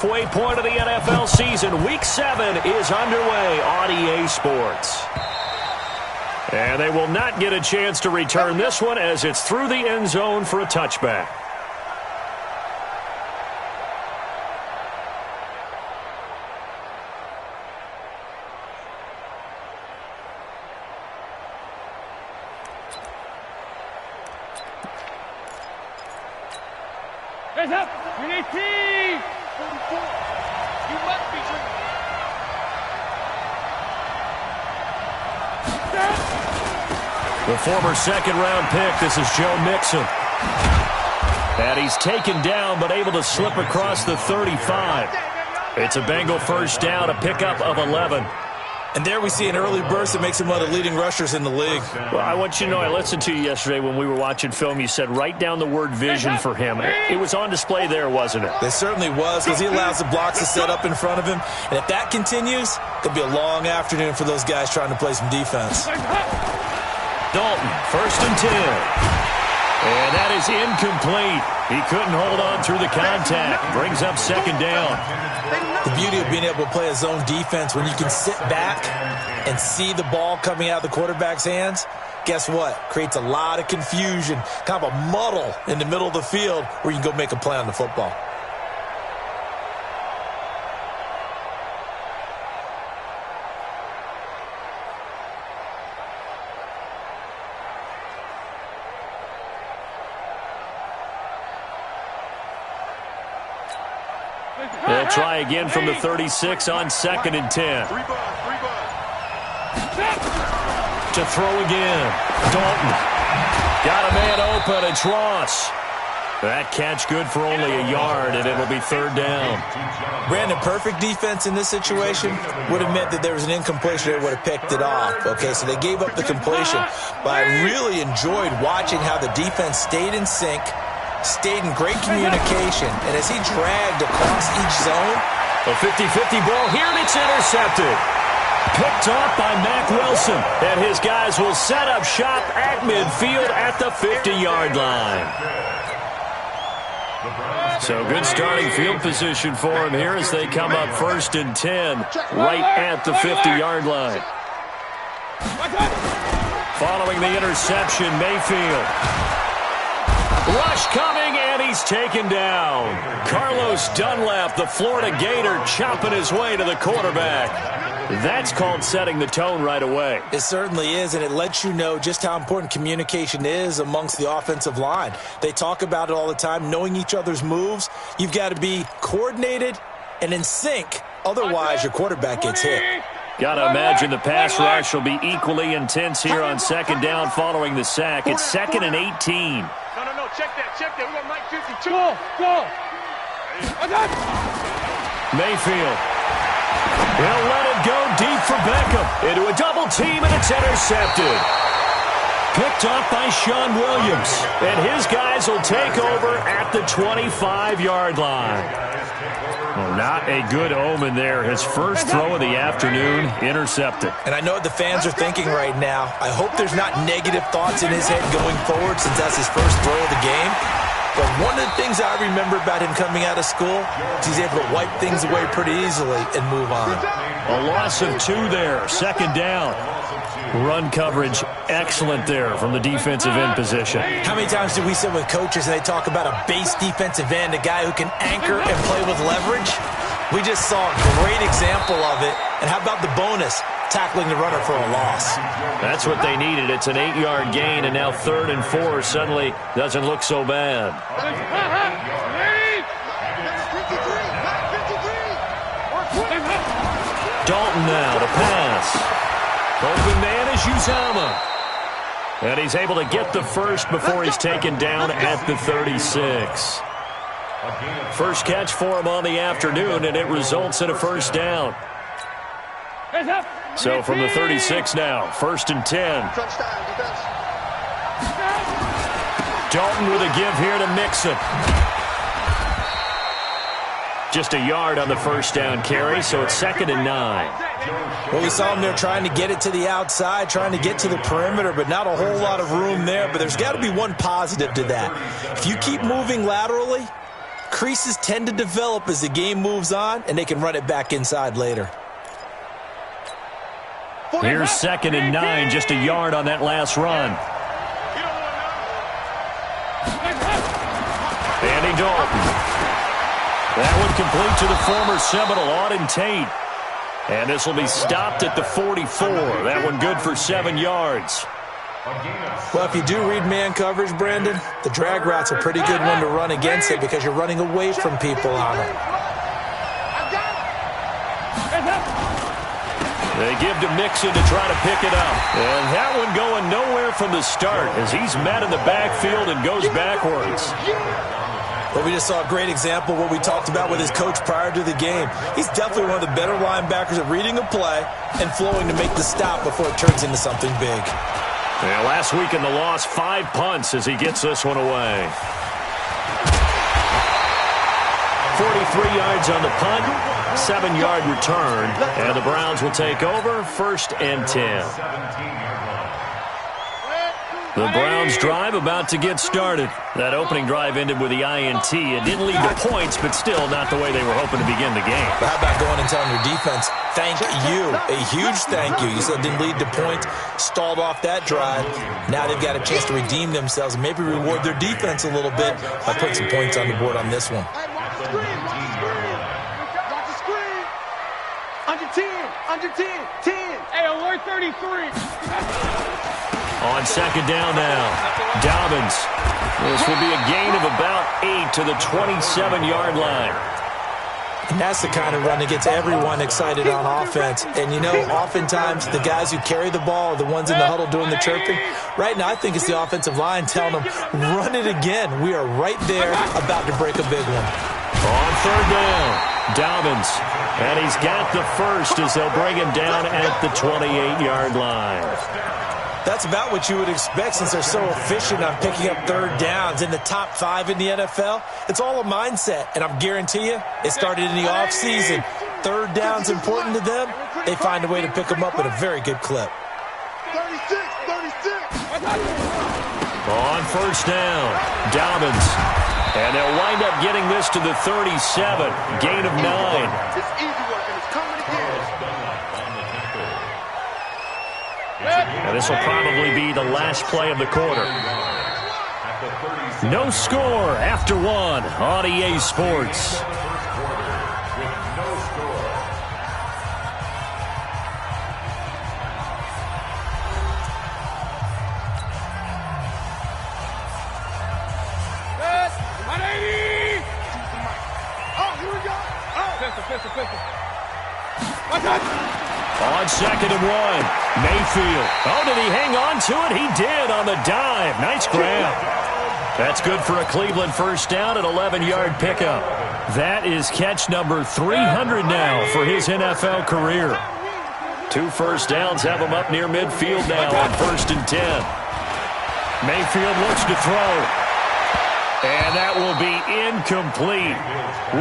halfway point of the NFL season. Week 7 is underway on EA Sports. And they will not get a chance to return this one as it's through the end zone for a touchback. Hands up! We need team! 44. You must be true. The former second-round pick, this is Joe Mixon. And he's taken down but able to slip across the 35. It's a Bengal first down, a pickup of 11. And there we see an early burst that makes him one of the leading rushers in the league. Well, I want you to know, I listened to you yesterday when we were watching film. You said write down the word vision for him. It was on display there, wasn't it? It certainly was, because he allows the blocks to set up in front of him. And if that continues, it'll be a long afternoon for those guys trying to play some defense. Dalton, 1st and 10. And that is incomplete. He couldn't hold on through the contact. Brings up 2nd down. The beauty of being able to play a zone defense when you can sit back and see the ball coming out of the quarterback's hands, guess what? Creates a lot of confusion, kind of a muddle in the middle of the field where you can go make a play on the football. They'll try again from the 36 on 2nd and 10. To throw again. Dalton. Got a man open. It's Ross. That catch good for only a yard, and it'll be 3rd down. Brandon, perfect defense in this situation would have meant that there was an incompletion. They would have picked it off. Okay, so they gave up the completion. But I really enjoyed watching how the defense stayed in sync, stayed in great communication, and as he dragged across each zone. A 50-50 ball here, and it's intercepted. Picked off by Mack Wilson, and his guys will set up shop at midfield at the 50-yard line. So good starting field position for him here as they come up 1st and 10 right at the 50-yard line. Following the interception, Mayfield. Rush coming, and he's taken down. Carlos Dunlap, the Florida Gator, chopping his way to the quarterback. That's called setting the tone right away. It certainly is, and it lets you know just how important communication is amongst the offensive line. They talk about it all the time, knowing each other's moves. You've got to be coordinated and in sync. Otherwise, your quarterback gets hit. Got to imagine the pass rush will be equally intense here on 2nd down following the sack. It's 2nd and 18. No, check that. We got Mike 52. Go. Mayfield. He'll let it go deep for Beckham. Into a double team, and it's intercepted. Picked off by Sean Williams. And his guys will take over at the 25-yard line. Well, not a good omen there. His first throw of the afternoon, intercepted. And I know what the fans are thinking right now. I hope there's not negative thoughts in his head going forward since that's his first throw of the game. But one of the things I remember about him coming out of school is he's able to wipe things away pretty easily and move on. A loss of 2 there, 2nd down. Run coverage excellent there from the defensive end position. How many times do we sit with coaches and they talk about a base defensive end, a guy who can anchor and play with leverage? We just saw a great example of it. And how about the bonus? Tackling the runner for a loss. That's what they needed. It's an 8-yard gain, and now 3rd and 4 suddenly doesn't look so bad. Dalton now to pass. Open man is Uzama. And he's able to get the first before he's taken down at the 36. First catch for him on the afternoon, and it results in a 1st down. So from the 36 now, 1st and 10. Dalton with a give here to Mixon. Just a yard on the 1st down carry, so it's 2nd and 9. Well, we saw him there trying to get it to the outside, trying to get to the perimeter, but not a whole lot of room there. But there's got to be one positive to that. If you keep moving laterally, creases tend to develop as the game moves on, and they can run it back inside later. Here's 2nd and 9, just a yard on that last run. Andy Dalton. That one complete to the former Seminole, Auden Tate. And this will be stopped at the 44. That one good for 7 yards. Well, if you do read man coverage, Brandon, the drag route's a pretty good one to run against it because you're running away from people on it. They give to Mixon to try to pick it up. And that one going nowhere from the start as he's met in the backfield and goes backwards. Well, we just saw a great example of what we talked about with his coach prior to the game. He's definitely one of the better linebackers at reading a play and flowing to make the stop before it turns into something big. Yeah, last week in the loss, 5 punts as he gets this one away. 43 yards on the punt, 7-yard return, and the Browns will take over 1st and 10. The Browns drive about to get started. That opening drive ended with the INT. It didn't lead to points, but still not the way they were hoping to begin the game. But how about going and telling your defense, thank you, a huge thank you. You said it didn't lead to points, stalled off that drive. Now they've got a chance to redeem themselves and maybe reward their defense a little bit by putting some points on the board on this one. Under 10. Hey, alert 33. On 2nd down now, Dobbins. This will be a gain of about 8 to the 27-yard line. And that's the kind of run that gets everyone excited on offense. And, you know, oftentimes the guys who carry the ball are the ones in the huddle doing the chirping. Right now, I think it's the offensive line telling them, run it again. We are right there about to break a big one. On 3rd down, Dobbins. And he's got the first as they'll bring him down at the 28-yard line. That's about what you would expect since they're so efficient on picking up 3rd downs in the top 5 in the NFL. It's all a mindset, and I'm guarantee you it started in the offseason. 3rd down's important to them. They find a way to pick them up at a very good clip. 36. On 1st down, Dobbins. And they'll wind up getting this to the 37, gain of 9. It's easy work, and it's coming again. And this will probably be the last play of the quarter. No score after 1 on EA Sports. On 2nd and 1, Mayfield. Oh, did he hang on to it? He did on the dive. Nice grab. That's good for a Cleveland 1st down and 11-yard pickup. That is catch number 300 now for his NFL career. 2 1st downs have him up near midfield now on 1st and 10. Mayfield looks to throw. And that will be incomplete.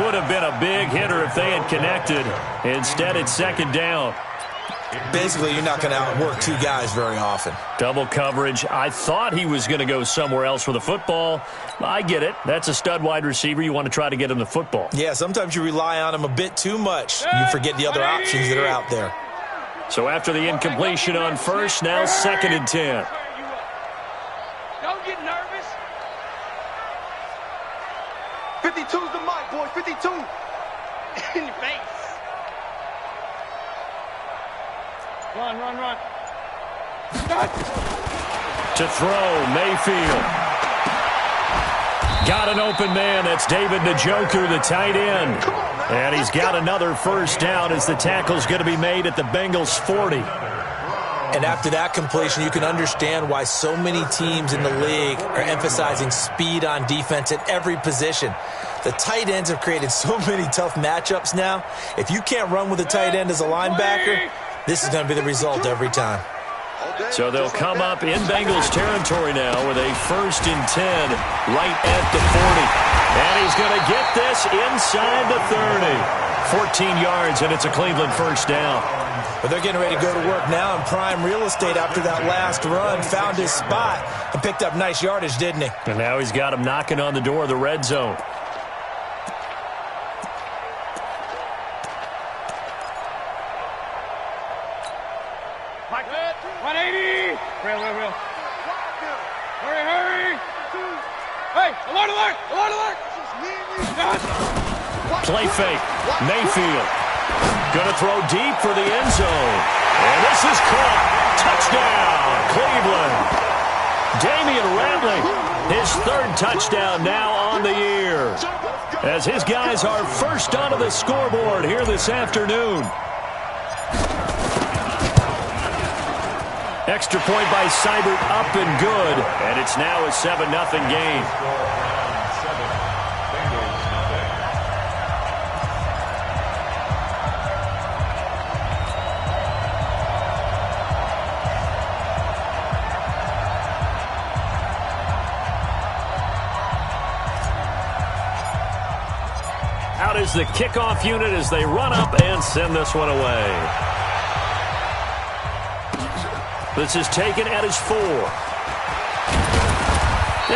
Would have been a big hitter if they had connected. Instead, it's 2nd down. Basically, you're not going to outwork 2 guys very often. Double coverage. I thought he was going to go somewhere else for the football. I get it. That's a stud wide receiver. You want to try to get him the football. Yeah, sometimes you rely on him a bit too much. You forget the other options that are out there. So after the incompletion on 1st, now 2nd and 10. Don't get nervous. 52's the mic, boy. 52. In your face. Run. To throw, Mayfield. Got an open man. That's David Njoku, the tight end. And he's got another 1st down as the tackle's going to be made at the Bengals' 40. And after that completion, you can understand why so many teams in the league are emphasizing speed on defense at every position. The tight ends have created so many tough matchups now. If you can't run with a tight end as a linebacker, this is going to be the result every time. So they'll come up in Bengals territory now with a 1st and 10 right at the 40. And he's going to get this inside the 30. 14 yards, and it's a Cleveland 1st down. But they're getting ready to go to work now in prime real estate after that last run. Found his spot and picked up nice yardage, didn't he? And now he's got him knocking on the door of the red zone. 180. Real. Hurry. Hey, alert. Play fake. Mayfield. Gonna throw deep for the end zone. And this is caught. Touchdown, Cleveland. Damian Ratley, his third touchdown now on the year, as his guys are first onto the scoreboard here this afternoon. Extra point by Seibert, up and good, and it's now a 7-0 game. Out is the kickoff unit as they run up and send this one away. This is taken at his 4.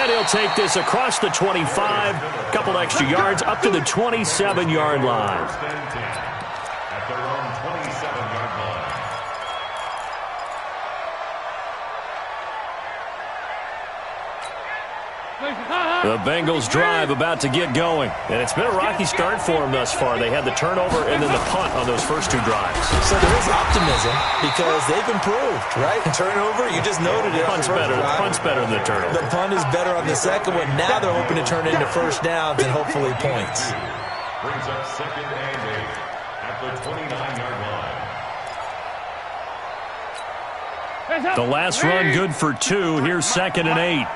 And he'll take this across the 25, a couple extra yards, up to the 27-yard line. The Bengals drive about to get going. And it's been a rocky start for them thus far. They had the turnover and then the punt on those first two drives. So there is optimism because they've improved, right? Turnover, you just noted it. Punt's better than the turnover. The punt is better on the second one. Now they're hoping to turn it into first downs and hopefully points. Brings up 2nd and 8 at the 29-yard line. The last run good for 2. Here's 2nd and 8.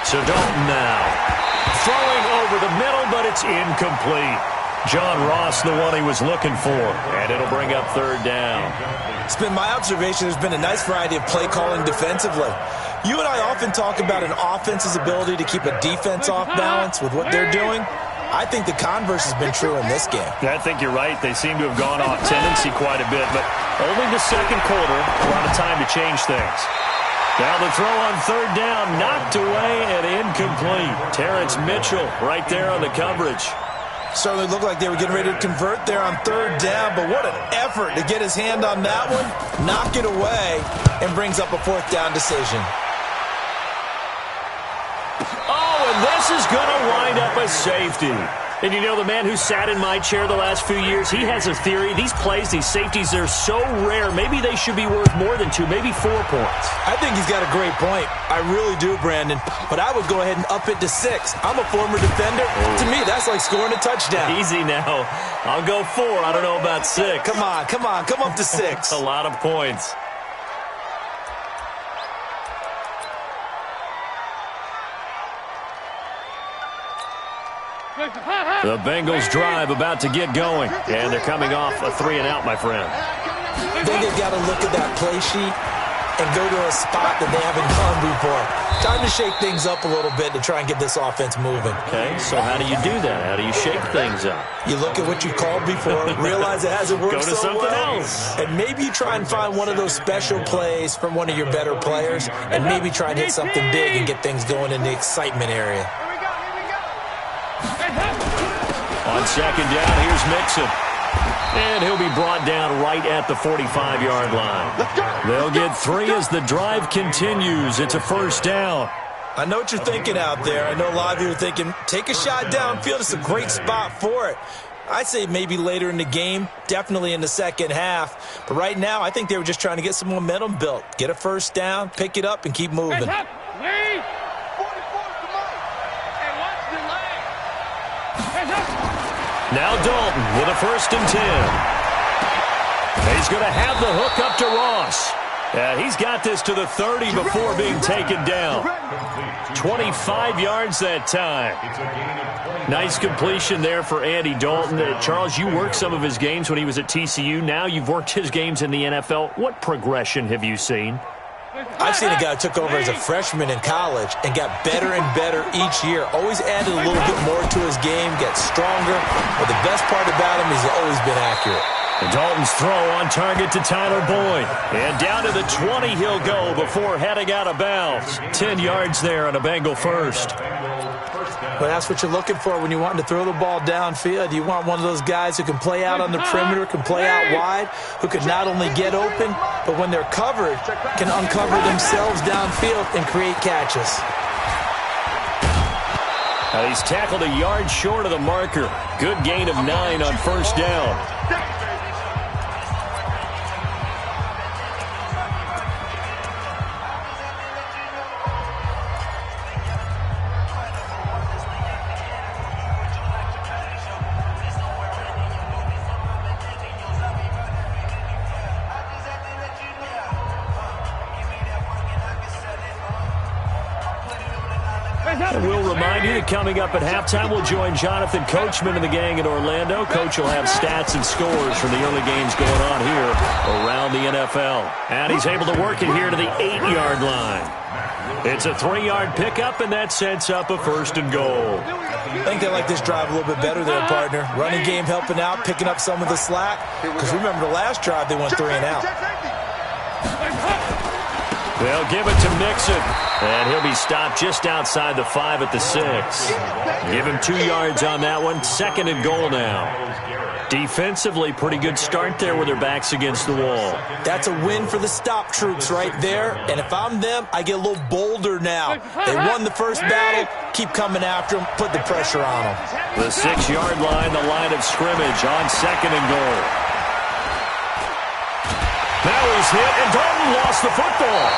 So Dalton now throwing over the middle, but it's incomplete. John Ross, the one he was looking for, and it'll bring up 3rd down. It's been my observation there's been a nice variety of play calling defensively. You and I often talk about an offense's ability to keep a defense off balance with what they're doing. I think the converse has been true in this game. I think you're right. They seem to have gone off tendency quite a bit, but only the second quarter, a lot of time to change things. Now the throw on 3rd down, knocked away and incomplete. Terrence Mitchell right there on the coverage. Certainly looked like they were getting ready to convert there on 3rd down, but what an effort to get his hand on that one, knock it away, and brings up a 4th down decision. Oh, and this is going to wind up a safety. And you know, the man who sat in my chair the last few years, he has a theory. These plays, these safeties, they're so rare. Maybe they should be worth more than 2, maybe 4 points. I think he's got a great point. I really do, Brandon. But I would go ahead and up it to 6. I'm a former defender. To me, that's like scoring a touchdown. Easy now. I'll go 4. I don't know about 6. Come on. Come up to 6. A lot of points. The Bengals drive about to get going, and they're coming off a 3-and-out, my friend. Then they've got to look at that play sheet and go to a spot that they haven't gone before. Time to shake things up a little bit to try and get this offense moving. Okay, so how do you do that? How do you shake things up? You look at what you called before, realize it hasn't worked so well. Go to something else. And maybe you try and find one of those special plays from one of your better players, and maybe try and hit something big and get things going in the excitement area. On 2nd down, here's Mixon. And he'll be brought down right at the 45-yard line. They'll get 3 as the drive continues. It's a 1st down. I know what you're thinking out there. I know a lot of you are thinking, take a shot downfield. It's a great spot for it. I'd say maybe later in the game, definitely in the second half. But right now, I think they were just trying to get some momentum built. Get a 1st down, pick it up, and keep moving. Now Dalton with a 1st and 10. He's going to have the hook up to Ross. He's got this to the 30 before being taken down. 25 yards that time. Nice completion there for Andy Dalton. Charles, you worked some of his games when he was at TCU. Now you've worked his games in the NFL. What progression have you seen? I've seen a guy who took over as a freshman in college and got better and better each year. Always added a little bit more to his game, gets stronger. But the best part about him is he's always been accurate. And Dalton's throw on target to Tyler Boyd. And down to the 20 he'll go before heading out of bounds. 10 yards there on a Bengal 1st. Well, that's what you're looking for when you're wanting to throw the ball downfield. You want one of those guys who can play out on the perimeter, can play out wide, who can not only get open, but when they're covered, can uncover themselves downfield and create catches. He's tackled a yard short of the marker. Good gain of 9 on first down. And we'll remind you that coming up at halftime, we'll join Jonathan Coachman and the gang in Orlando. Coach will have stats and scores from the early games going on here around the NFL. And he's able to work it here to the 8-yard line. It's a 3-yard pickup, and that sets up a 1st and goal. I think they like this drive a little bit better there, partner. Running game helping out, picking up some of the slack. Because remember the last drive, they went 3 and out. They'll give it to Mixon, and he'll be stopped just outside the 5 at the 6. Give him 2 yards on that one. 2nd and goal now. Defensively, pretty good start there with their backs against the wall. That's a win for the stop troops right there, and if I'm them, I get a little bolder now. They won the first battle, keep coming after them, put the pressure on them. The 6-yard line, the line of scrimmage on 2nd and goal. Now he's hit, and Dalton lost the football.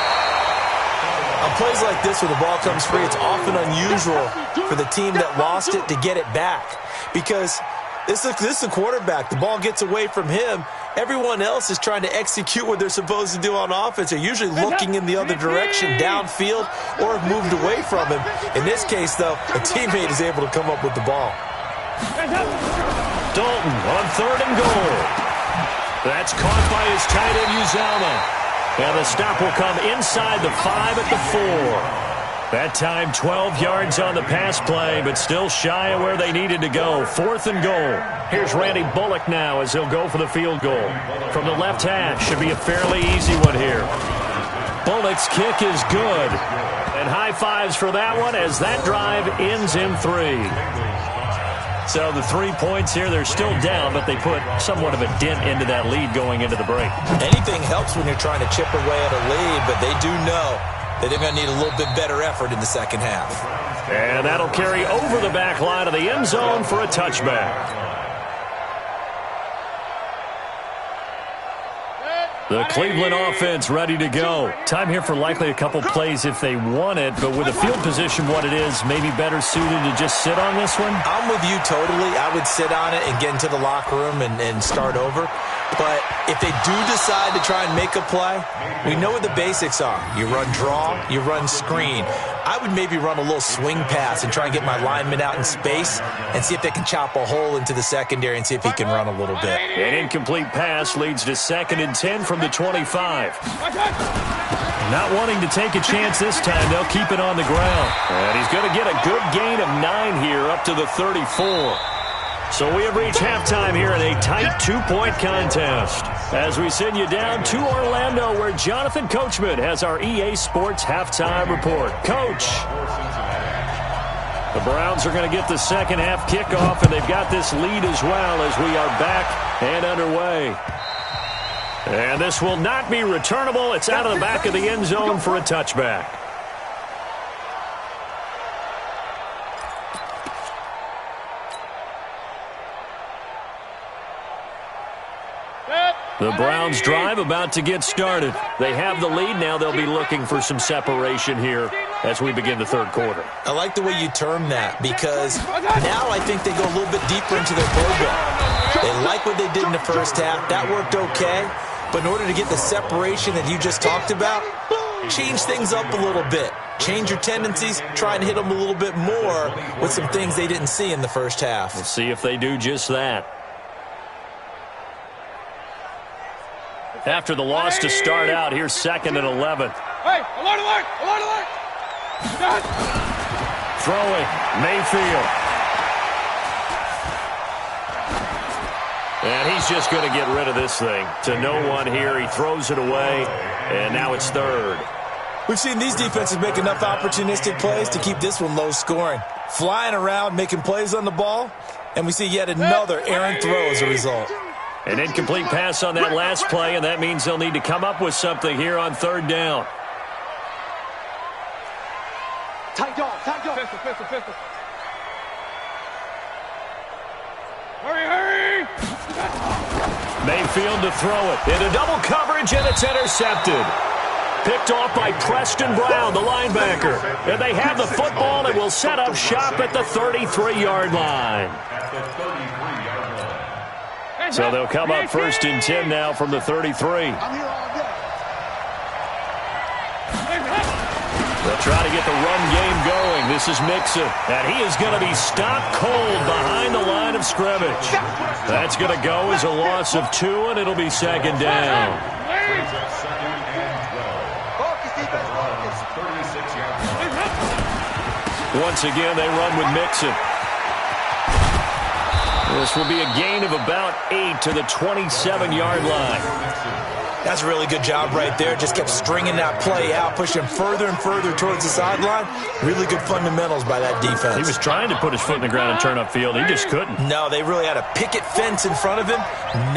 On plays like this where the ball comes free, it's often unusual for the team that lost it to get it back. Because this is a quarterback. The ball gets away from him. Everyone else is trying to execute what they're supposed to do on offense. They're usually looking in the other direction, downfield, or have moved away from him. In this case, though, a teammate is able to come up with the ball. Dalton on 3rd and goal. That's caught by his tight end, Uzomah. And the stop will come inside the 5 at the 4. That time 12 yards on the pass play, but still shy of where they needed to go. 4th and goal. Here's Randy Bullock now as he'll go for the field goal. From the left hash, should be a fairly easy one here. Bullock's kick is good. And high fives for that one as that drive ends in 3. So the 3 points here, they're still down, but they put somewhat of a dent into that lead going into the break. Anything helps when you're trying to chip away at a lead, but they do know that they're going to need a little bit better effort in the second half. And that'll carry over the back line of the end zone for a touchback. The Cleveland offense ready to go. Time here for likely a couple plays if they want it, but with the field position what it is, maybe better suited to just sit on this one? I'm with you totally. I would sit on it and get into the locker room and start over. But if they do decide to try and make a play, we know what the basics are. You run draw, you run screen. I would maybe run a little swing pass and try and get my lineman out in space and see if they can chop a hole into the secondary and see if he can run a little bit. An incomplete pass leads to 2nd and 10 from the 25. Not wanting to take a chance this time, they'll keep it on the ground. And he's going to get a good gain of 9 here up to the 34. So we have reached halftime here in a tight 2-point contest. As we send you down to Orlando where Jonathan Coachman has our EA Sports halftime report. Coach. The Browns are going to get the second half kickoff, and they've got this lead as well as we are back and underway. And this will not be returnable. It's out of the back of the end zone for a touchback. The Browns drive about to get started. They have the lead. Now they'll be looking for some separation here as we begin the third quarter. I like the way you term that because now I think they go a little bit deeper into their playbook. They like what they did in the first half. That worked okay. But in order to get the separation that you just talked about, change things up a little bit. Change your tendencies. Try and hit them a little bit more with some things they didn't see in the first half. We'll see if they do just that. After the loss to start out, here's 2nd and 11. Hey, alert, alert, alert, alert. Throwing, Mayfield. And he's just going to get rid of this thing. To no one here, he throws it away, and now it's 3rd. We've seen these defenses make enough opportunistic plays to keep this one low scoring. flying around, making plays on the ball, and we see yet another errant throw as a result. An incomplete pass on that last play, and that means they'll need to come up with something here on third down. Tight dog. Pistol. Hurry! Mayfield to throw it. Into double coverage, and it's intercepted. Picked off by Preston Brown, the linebacker. And they have the football and will set up shop at the 33-yard line. So they'll come up 1st and 10 now from the 33. They'll try to get the run game going. This is Mixon, and he is going to be stopped cold behind the line of scrimmage. That's going to go as a loss of 2, and it'll be 2nd down. Once again, they run with Mixon. This will be a gain of about 8 to the 27-yard line. That's a really good job right there. Just kept stringing that play out, pushing further and further towards the sideline. Really good fundamentals by that defense. He was trying to put his foot in the ground and turn upfield. He just couldn't. No, they really had a picket fence in front of him.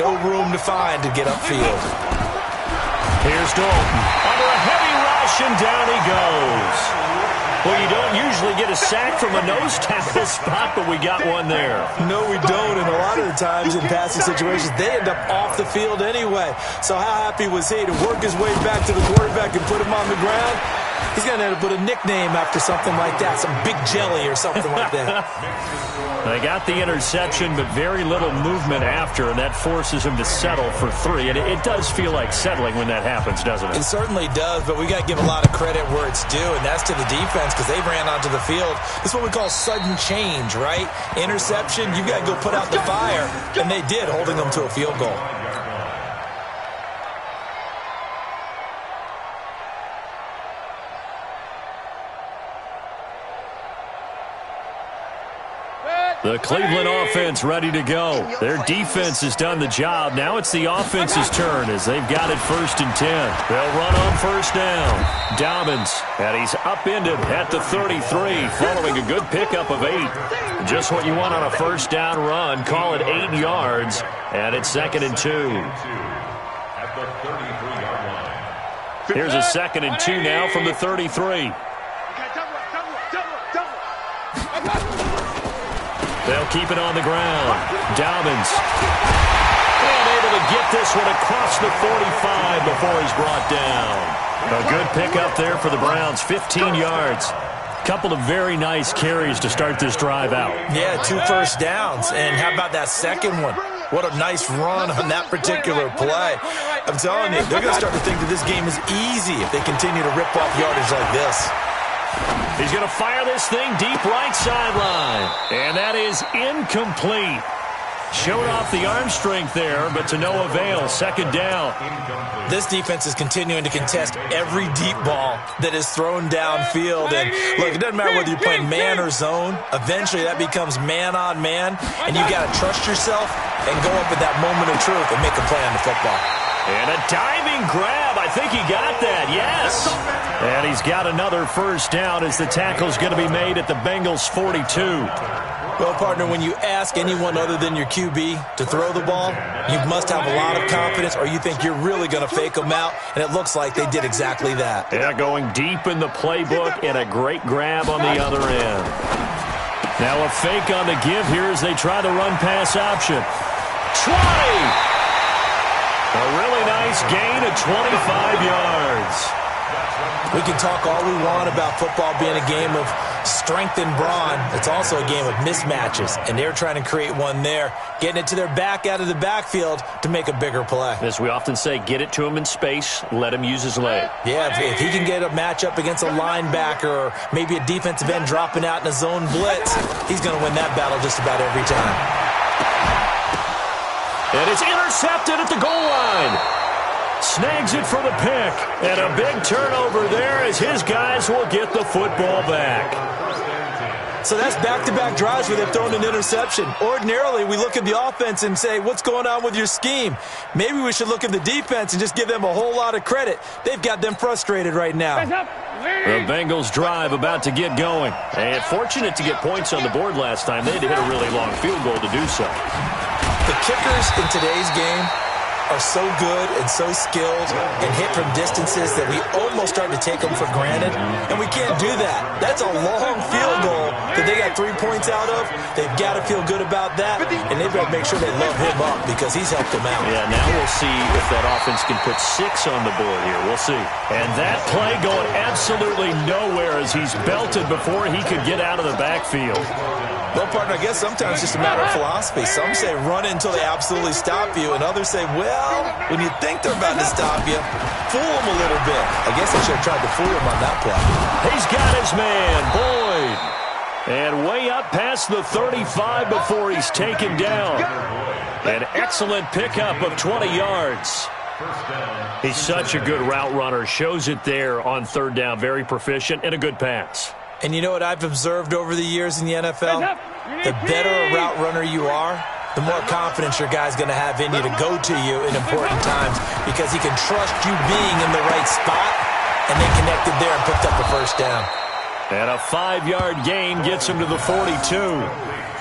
No room to find to get upfield. Here's Dalton. Under a heavy rush, and down he goes. Well, you don't usually get a sack from a nose tackle spot, but we got one there. No, we don't, and a lot of the times in passing situations, they end up off the field anyway. So how happy was he to work his way back to the quarterback and put him on the ground? He's going to have to put a nickname after something like that, some Big Jelly or something like that. They got the interception, but very little movement after, and that forces him to settle for 3. And it does feel like settling when that happens, doesn't it? It certainly does, but we got to give a lot of credit where it's due, and that's to the defense because they ran onto the field. This is what we call sudden change, right? Interception, you got to go put out the fire, and they did, holding them to a field goal. The Cleveland offense ready to go. Their defense has done the job. Now it's the offense's turn as they've got it 1st and 10. They'll run on 1st down. Dobbins, and he's upended at the 33 following a good pickup of 8. Just what you want on a 1st down run. Call it 8 yards, and it's 2nd and 2. Here's a 2nd and 2 now from the 33. They'll keep it on the ground. Dobbins. And able to get this one across the 45 before he's brought down. A good pickup there for the Browns, 15 yards. Couple of very nice carries to start this drive out. Yeah, 2 first downs. And how about that second one? What a nice run on that particular play. I'm telling you, they're going to start to think that this game is easy if they continue to rip off yardage like this. He's going to fire this thing deep right sideline. And that is incomplete. Showed off the arm strength there, but to no avail. 2nd down. This defense is continuing to contest every deep ball that is thrown downfield. And look, it doesn't matter whether you're playing man or zone. Eventually that becomes man on man. And you got to trust yourself and go up at that moment of truth and make a play on the football. And a diving grab. I think he got that, yes. And he's got another 1st down as the tackle's going to be made at the Bengals' 42. Well, partner, when you ask anyone other than your QB to throw the ball, you must have a lot of confidence or you think you're really going to fake them out, and it looks like they did exactly that. Yeah, going deep in the playbook and a great grab on the other end. Now a fake on the give here as they try the run-pass option. 20! A really nice gain of 25 yards. We can talk all we want about football being a game of strength and brawn. It's also a game of mismatches, and they're trying to create one there, getting it to their back out of the backfield to make a bigger play. As we often say, get it to him in space, let him use his leg. Yeah, if he can get a matchup against a linebacker or maybe a defensive end dropping out in a zone blitz, he's going to win that battle just about every time. And it's intercepted at the goal line. Snags it for the pick. And a big turnover there as his guys will get the football back. So that's back-to-back drives where they've thrown an interception. Ordinarily, we look at the offense and say, what's going on with your scheme? Maybe we should look at the defense and just give them a whole lot of credit. They've got them frustrated right now. The Bengals drive about to get going. And fortunate to get points on the board last time. They had to hit a really long field goal to do so. The kickers in today's game are so good and so skilled and hit from distances that we almost start to take them for granted, and we can't do that. That's a long field goal that they got 3 points out of. They've got to feel good about that, and they've got to make sure they love him up because he's helped them out. Yeah, now we'll see if that offense can put 6 on the board here. We'll see. And that play going absolutely nowhere as he's belted before he could get out of the backfield. Well, partner, I guess sometimes it's just a matter of philosophy. Some say run until they absolutely stop you, and others say, well, when you think they're about to stop you, fool them a little bit. I guess I should have tried to fool him on that play. He's got his man, Boyd. And way up past the 35 before he's taken down. An excellent pickup of 20 yards. He's such a good route runner. Shows it there on third down. Very proficient and a good pass. And you know what I've observed over the years in the NFL? The better a route runner you are, the more confidence your guy's going to have in you to go to you in important times because he can trust you being in the right spot, and they connected there and picked up the first down. And a 5-yard gain gets him to the 42.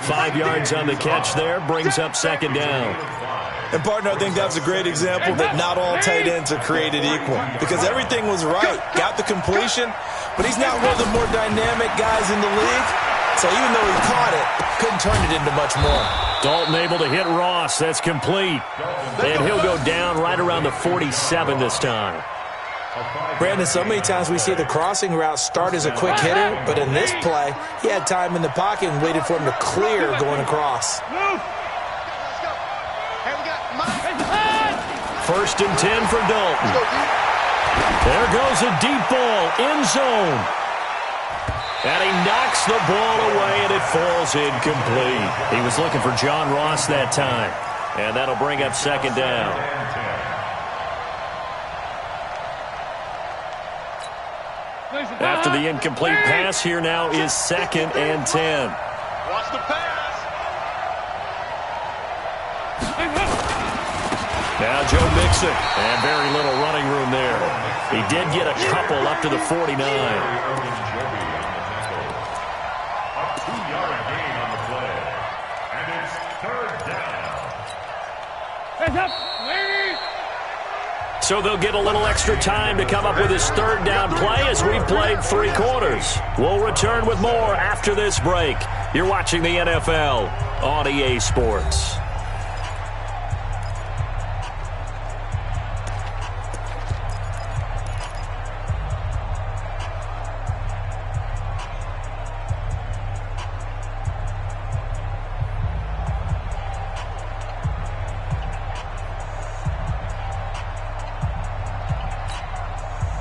5 yards on the catch there, brings up second down. And, partner, I think that's a great example that not all tight ends are created equal because everything was right. Got the completion, but he's not one of the more dynamic guys in the league. So even though he caught it, couldn't turn it into much more. Dalton able to hit Ross. That's complete. And he'll go down right around the 47 this time. Brandon, so many times we see the crossing route start as a quick hitter, but in this play, he had time in the pocket and waited for him to clear going across. First and 10 for Dalton. There goes a deep ball, end zone. And he knocks the ball away, and it falls incomplete. He was looking for John Ross that time. And that'll bring up second down. After the incomplete pass, here now is second and 10. Watch the pass. Now Joe Mixon, and very little running room there. He did get a couple up to the 49. A 2-yard gain on the play. And it's third down. So they'll get a little extra time to come up with his third down play as we've played 3 quarters. We'll return with more after this break. You're watching the NFL on EA Sports.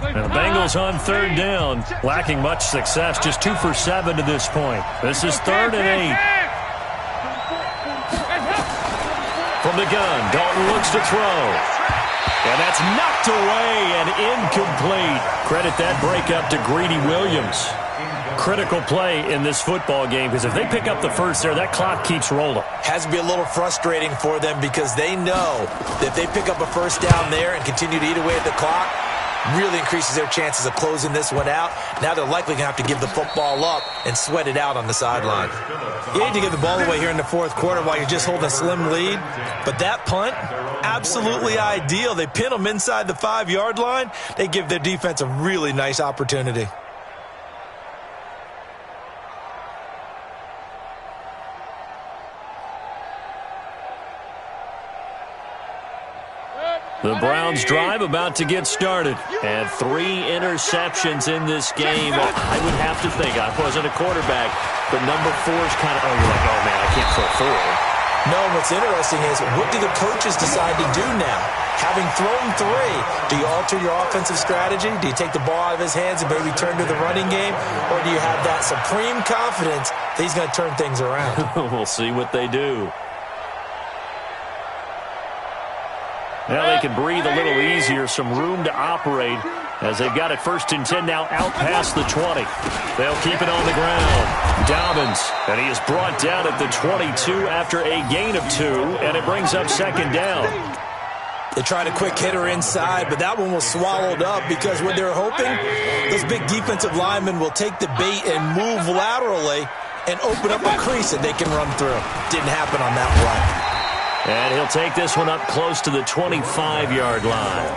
And the Bengals on third down, lacking much success, just 2 for 7 to this point. This is 3rd and 8. From the gun, Dalton looks to throw. And that's knocked away and incomplete. Credit that breakup to Greedy Williams. Critical play in this football game because if they pick up the first there, that clock keeps rolling. Has to be a little frustrating for them because they know that if they pick up a first down there and continue to eat away at the clock, really increases their chances of closing this one out. Now they're likely going to have to give the football up and sweat it out on the sideline. You need to give the ball away here in the 4th quarter while you're just holding a slim lead. But that punt, absolutely ideal. They pin them inside the 5-yard line. They give their defense a really nice opportunity. The Browns drive about to get started. And 3 interceptions in this game. I would have to think. I wasn't a quarterback, but number 4 is kind of, you're like, oh, man, I can't throw 4. No, what's interesting is what do the coaches decide to do now? Having thrown 3, do you alter your offensive strategy? Do you take the ball out of his hands and maybe turn to the running game? Or do you have that supreme confidence that he's going to turn things around? We'll see what they do. Now they can breathe a little easier, some room to operate as they've got it 1st and 10 now out past the 20. They'll keep it on the ground. Dobbins, and he is brought down at the 22 after a gain of 2, and it brings up 2nd down. They tried a quick hitter inside, but that one was swallowed up because what they're hoping, those big defensive linemen will take the bait and move laterally and open up a crease that they can run through. Didn't happen on that play. And he'll take this one up close to the 25-yard line.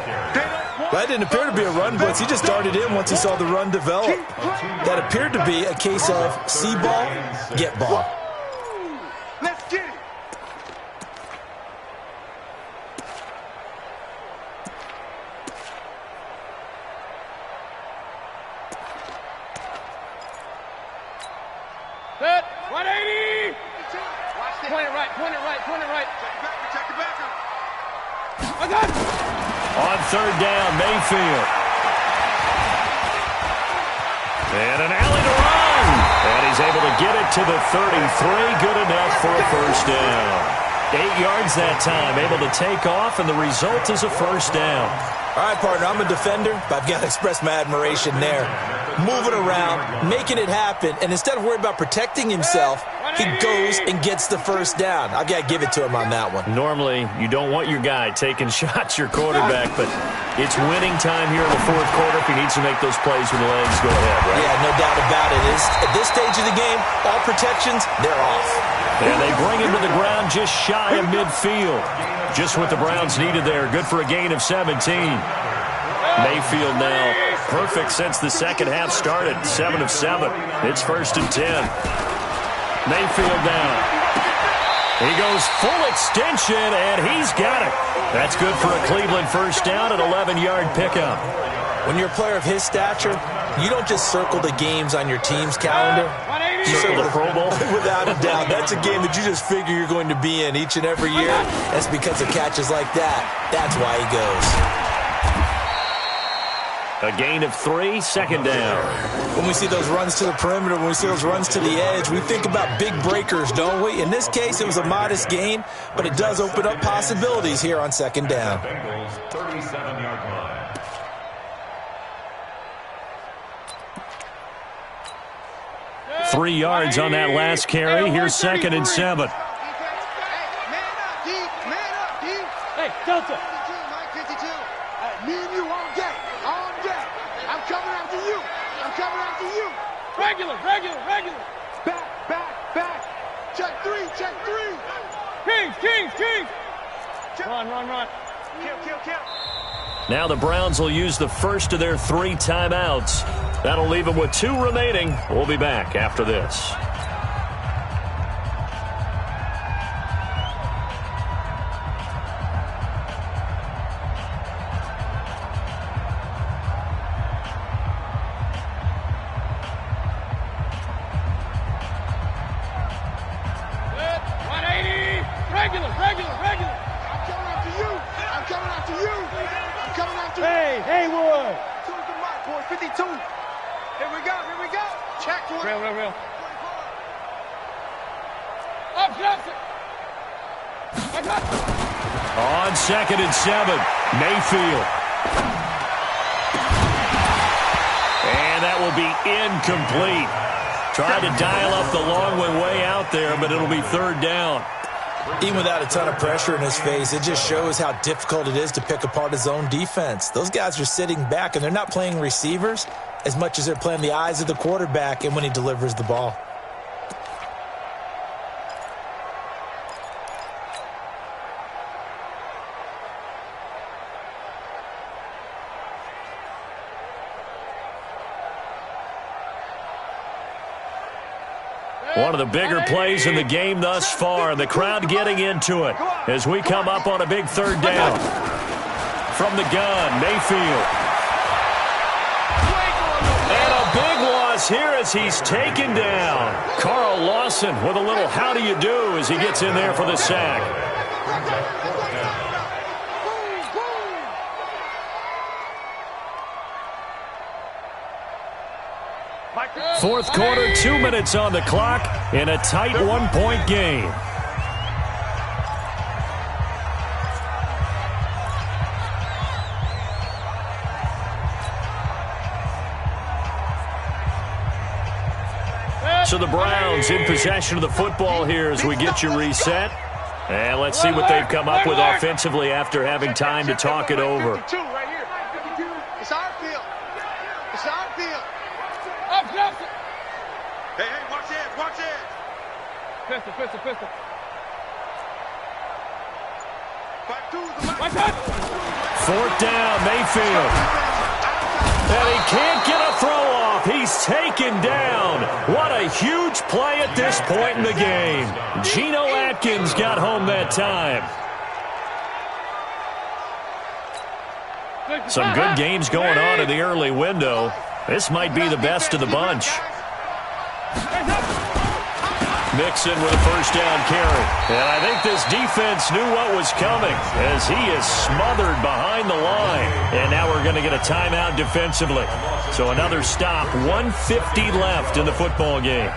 That didn't appear to be a run blitz. He just darted in once he saw the run develop. That appeared to be a case of see ball, get ball. Let's get it. Set. 180. Point it right, point it right, point it right. Check the back up. I got it. On 3rd down, Mayfield. And an alley to run. And he's able to get it to the 33. Good enough for a 1st down. 8 yards that time. Able to take off, and the result is a 1st down. All right, partner, I'm a defender, but I've got to express my admiration there. Moving around, making it happen, and instead of worrying about protecting himself, he goes and gets the 1st down. I've got to give it to him on that one. Normally, you don't want your guy taking shots, your quarterback, but it's winning time here in the 4th quarter. If he needs to make those plays with the legs, go ahead, right? Yeah, no doubt about it. At this stage of the game, all protections, they're off. And they bring him to the ground just shy of midfield. Just what the Browns needed there. Good for a gain of 17. Mayfield now perfect since the 2nd half started. 7 of 7. It's 1st and 10. Mayfield down. He goes full extension, and he's got it. That's good for a Cleveland 1st down, an 11-yard pickup. When you're a player of his stature, you don't just circle the games on your team's calendar. You Circle the Pro Bowl? Without a doubt. That's a game that you just figure you're going to be in each and every year. That's because of catches like that. That's why he goes. A gain of 3, 2nd down. When we see those runs to the perimeter, when we see those runs to the edge, we think about big breakers, don't we? In this case, it was a modest gain, but it does open up possibilities here on 2nd down. 37-yard line. 3 yards on that last carry. Here's 2nd and 7. Hey, Delta. 52. Me and you on deck. On deck. I'm coming after you. I'm coming after you. Regular. Back. Check 3. Kings. Run. Kill. Now the Browns will use the first of their 3 timeouts. That'll leave them with 2 remaining. We'll be back after this. Regular. I'm coming after you. Hey, Haywood. 52. Here we go. Check. Real. Up. On 2nd and 7, Mayfield. And that will be incomplete. Tried to dial up the long way out there, but it'll be 3rd down. Even without a ton of pressure in his face, it just shows how difficult it is to pick apart his own defense. Those guys are sitting back, and they're not playing receivers as much as they're playing the eyes of the quarterback and when he delivers the ball. One of the bigger plays in the game thus far. The crowd getting into it as we come up on a big 3rd down. From the gun, Mayfield. And a big loss here as he's taken down. Carl Lawson with a little how do you do as he gets in there for the sack. 4th quarter, 2 minutes on the clock in a tight 1-point game. So the Browns in possession of the football here as we get you reset. And let's see what they've come up with offensively after having time to talk it over. It's our field. It's our field. Hey, watch it, watch it. Pistol. Fourth down, Mayfield. And he can't get a throw off. He's taken down. What a huge play at this point in the game. Geno Atkins got home that time. Some good games going on in the early window. This might be the best of the bunch. Mixon with a first down carry. And I think this defense knew what was coming as he is smothered behind the line. And now we're going to get a timeout defensively. So another stop, 1:50 left in the football game.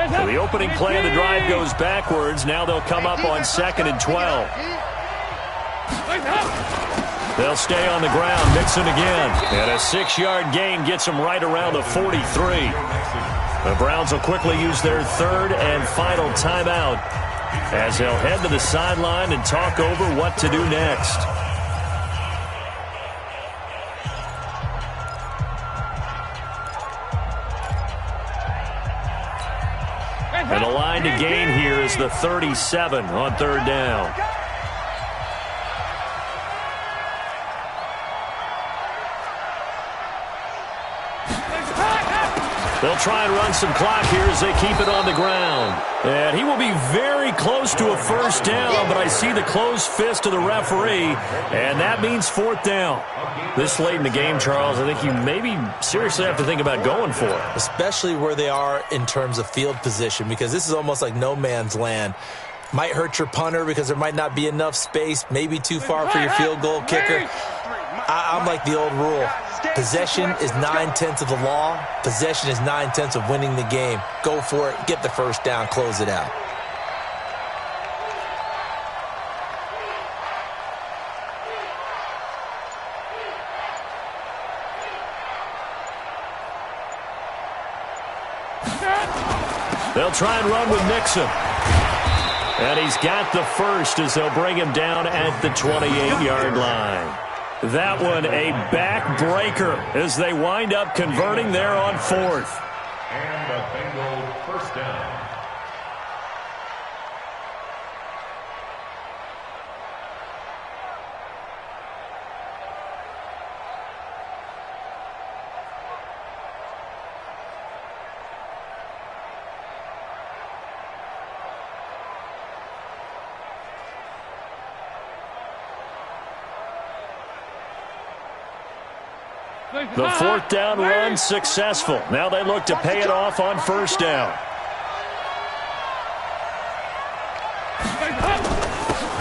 So the opening play of the drive goes backwards. Now they'll come up on 2nd and 12. They'll stay on the ground. Mixon again. And a 6-yard gain gets them right around the 43. The Browns will quickly use their third and final timeout as they'll head to the sideline and talk over what to do next. And the line to gain here is the 37 on 3rd down. They'll try and run some clock here as they keep it on the ground. And he will be very close to a first down, but I see the closed fist of the referee, and that means 4th down. This late in the game, Charles, I think you maybe seriously have to think about going for it. Especially where they are in terms of field position, because this is almost like no man's land. Might hurt your punter because there might not be enough space, maybe too far for your field goal kicker. I'm like the old rule. Possession is 9/10 of the law. Possession is 9/10 of winning the game. Go for it. Get the first down. Close it out. They'll try and run with Mixon. And he's got the first as they'll bring him down at the 28-yard line. That one a backbreaker as they wind up converting there on 4th. And a Bengal first down. The 4th down run successful. Now they look to pay it off on 1st down.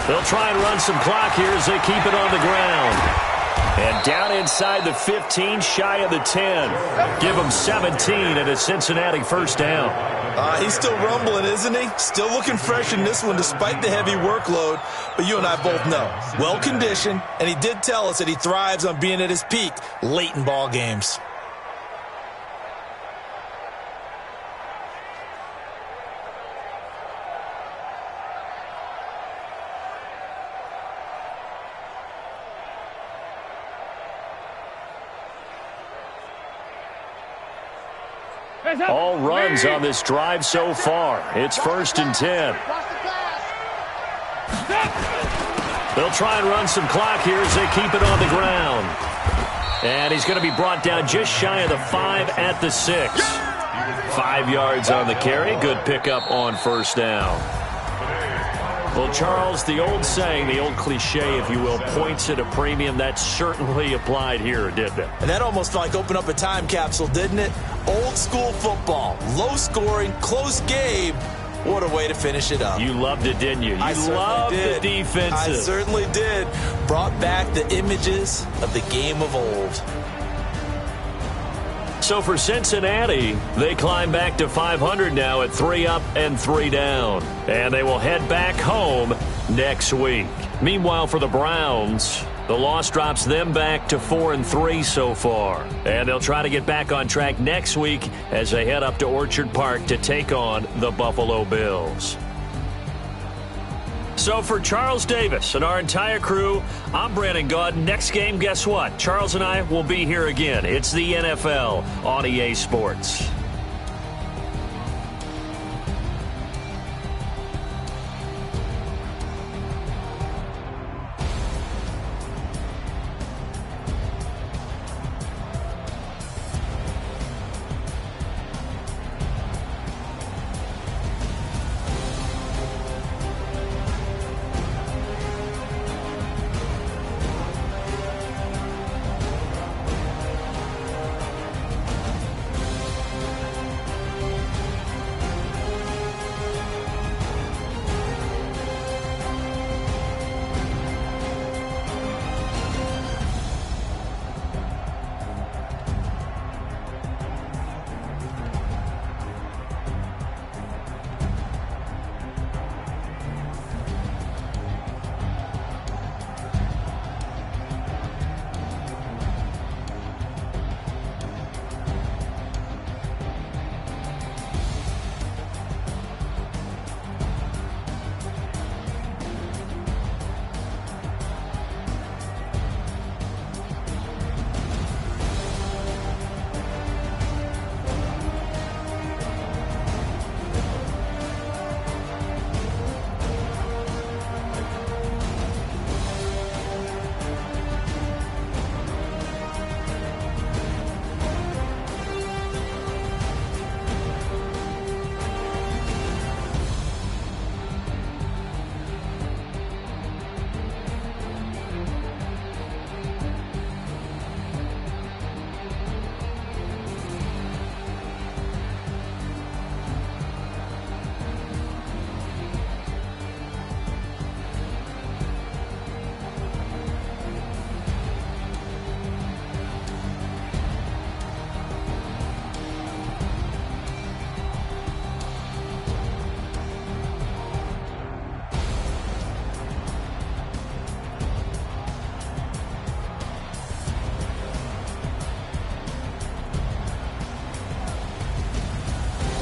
They'll try and run some clock here as they keep it on the ground. And down inside the 15, shy of the 10. Give them 17 and a Cincinnati first down. He's still rumbling, isn't he? Still looking fresh in this one despite the heavy workload. But you and I both know, well-conditioned, and he did tell us that he thrives on being at his peak late in ball games. All runs on this drive so far. It's 1st and 10. They'll try and run some clock here as they keep it on the ground. And he's going to be brought down just shy of the 5 at the 6. 5 yards on the carry. Good pickup on 1st down. Well, Charles, the old saying, the old cliche, if you will, points at a premium, that certainly applied here, didn't it? And that almost like opened up a time capsule, didn't it? Old school football, low scoring, close game. What a way to finish it up. You loved it, didn't you? You loved the defensive. I certainly did. Brought back the images of the game of old. So for Cincinnati, they climb back to 500 now at 3 up and 3 down. And they will head back home next week. Meanwhile, for the Browns, The loss drops them back to 4-3 so far. And they'll try to get back on track next week as they head up to Orchard Park to take on the Buffalo Bills. So for Charles Davis and our entire crew, I'm Brandon Gaudin. Next game, guess what? Charles and I will be here again. It's the NFL on EA Sports.